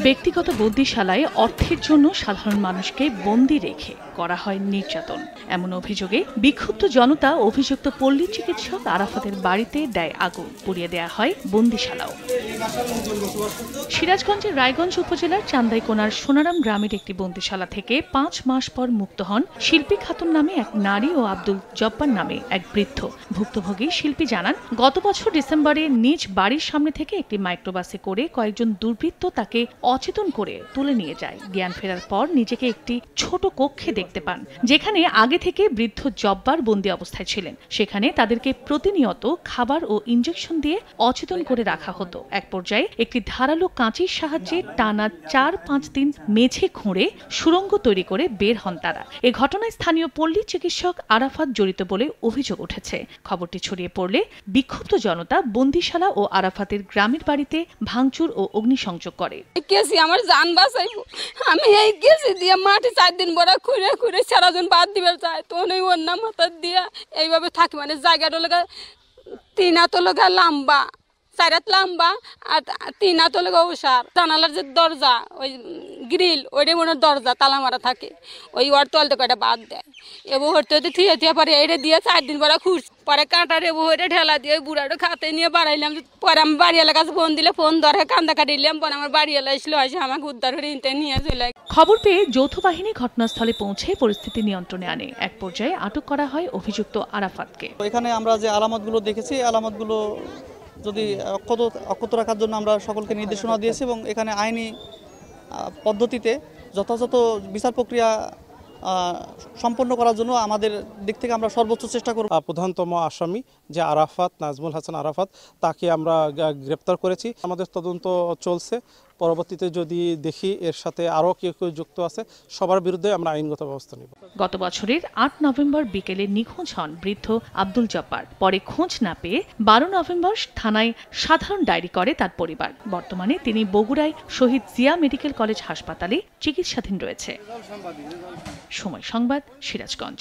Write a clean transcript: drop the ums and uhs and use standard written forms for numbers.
ব্যক্তিগত বন্দিশালায় অর্থের জন্য সাধারণ মানুষকে বন্দী রেখে করা হয় নির্যাতন। এমন অভিযোগে বিক্ষুব্ধ জনতা অভিযুক্ত পল্লী চিকিৎসক আরাফাতের বাড়িতে দেয় আগুন, পুড়িয়ে দেয়া হয় বন্দিশালাও। সিরাজগঞ্জের রায়গঞ্জ উপজেলার চান্দাইকোনার সোনারাম গ্রামের একটি বন্দিশালা থেকে ৫ মাস পর মুক্ত হন শিল্পী খাতুন নামে এক নারী ও আব্দুল জব্বার নামে এক বৃদ্ধ। ভুক্তভোগী শিল্পী জানান, গত বছর ডিসেম্বরে নিজ বাড়ির সামনে থেকে একটি মাইক্রোবাসে করে কয়েকজন দুর্বৃত্ত তাকে অচেতন করে তুলে নিয়ে যায়। জ্ঞান ফেরার পর নিজেকে একটি ছোট কক্ষে দেখতে পান, যেখানে আগে থেকে বৃদ্ধ জব্বার বন্দী অবস্থায় ছিলেন। সেখানে তাদেরকে প্রতিনিয়ত খাবার ও ইনজেকশন দিয়ে অচেতন করে রাখা হতো। এক পর্যায়ে একটি ধারালো কাঁচির সাহায্যে টানা ৪-৫ দিন মেঝে খুঁড়ে সুড়ঙ্গ তৈরি করে বের হন তারা। এ ঘটনায় স্থানীয় পল্লী চিকিৎসক আরাফাত জড়িত বলে অভিযোগ উঠেছে। খবরটি ছড়িয়ে পড়লে বিক্ষুব্ধ জনতা বন্দিশালা ও আরাফাতের গ্রামের বাড়িতে ভাঙচুর ও অগ্নিসংযোগ করে। আমার জান বাঁচাইবো, আমি এই কেসি দিয়ে মাটি ৪ দিন বড় খুঁড়ে খুঁড়ে সারাদিন বাদ দিবে চাই, তো ওর নাম হাত দিয়া এইভাবে থাকি। মানে জায়গাটা লগা ৩ হাত লগা লম্বা, ৪ হাত লম্বা আর ৩ হাত লগা ওষার। জানালার যে দরজা, ওই গ্রিল, ওইটা মনে দরজা তালা মারা থাকে, ওই ওর তলতে কয়টা বাদ দেয়। এবো হরতে হতে থিয়ে থিয়ে পরে এইটা দিয়ে 4 দিন পরে খুঁড় পরে কাঁটার এবো হইটা ঠেলা দিয়ে ওই বুড়াটা খাতে নিয়ে বাড়াইলাম। পরে আমি বাড়িওয়ালার কাছে ফোন দিলে ফোন ধরে কান্দা কাটিলাম। পরে আমার বাড়িওয়ালা আসলো, আসে আমাকে উদ্ধার করে নিয়ে চলে। খবর পেয়ে যৌথ বাহিনী ঘটনাস্থলে পৌঁছে পরিস্থিতি নিয়ন্ত্রণে আনে। এক পর্যায়ে আটক করা হয় অভিযুক্ত আরাফাতকে। এখানে আমরা যে আলামতগুলো দেখেছি, আলামতগুলো যদি অক্ষত রাখার জন্য আমরা সকলকে নির্দেশনা দিয়েছি এবং এখানে আইনি পদ্ধতিতে যথাযথ বিচার প্রক্রিয়া সম্পন্ন করার জন্য আমাদের দিক থেকে আমরা সর্বোচ্চ চেষ্টা করব। প্রধানতম আসামি যে আরাফাত, নাজমুল হাসান আরাফাত, তাকে আমরা গ্রেপ্তার করেছি। আমাদের তদন্ত চলছে। পরবর্তীতে যদি দেখি এর সাথে আরও কেউ যুক্ত আছে, সবার বিরুদ্ধে আমরা আইনগত ব্যবস্থা নেব। গত বছরের ৮ নভেম্বর বিকেলে নিখোঁজ হন বৃদ্ধ আব্দুল জব্বার। পরে খোঁজ না পেয়ে ১২ নভেম্বর থানায় সাধারণ ডায়েরি করে তার পরিবার। বর্তমানে তিনি বগুড়ায় শহীদ জিয়া মেডিকেল কলেজ হাসপাতালে চিকিৎসাধীন রয়েছে। সময় সংবাদ, সিরাজগঞ্জ।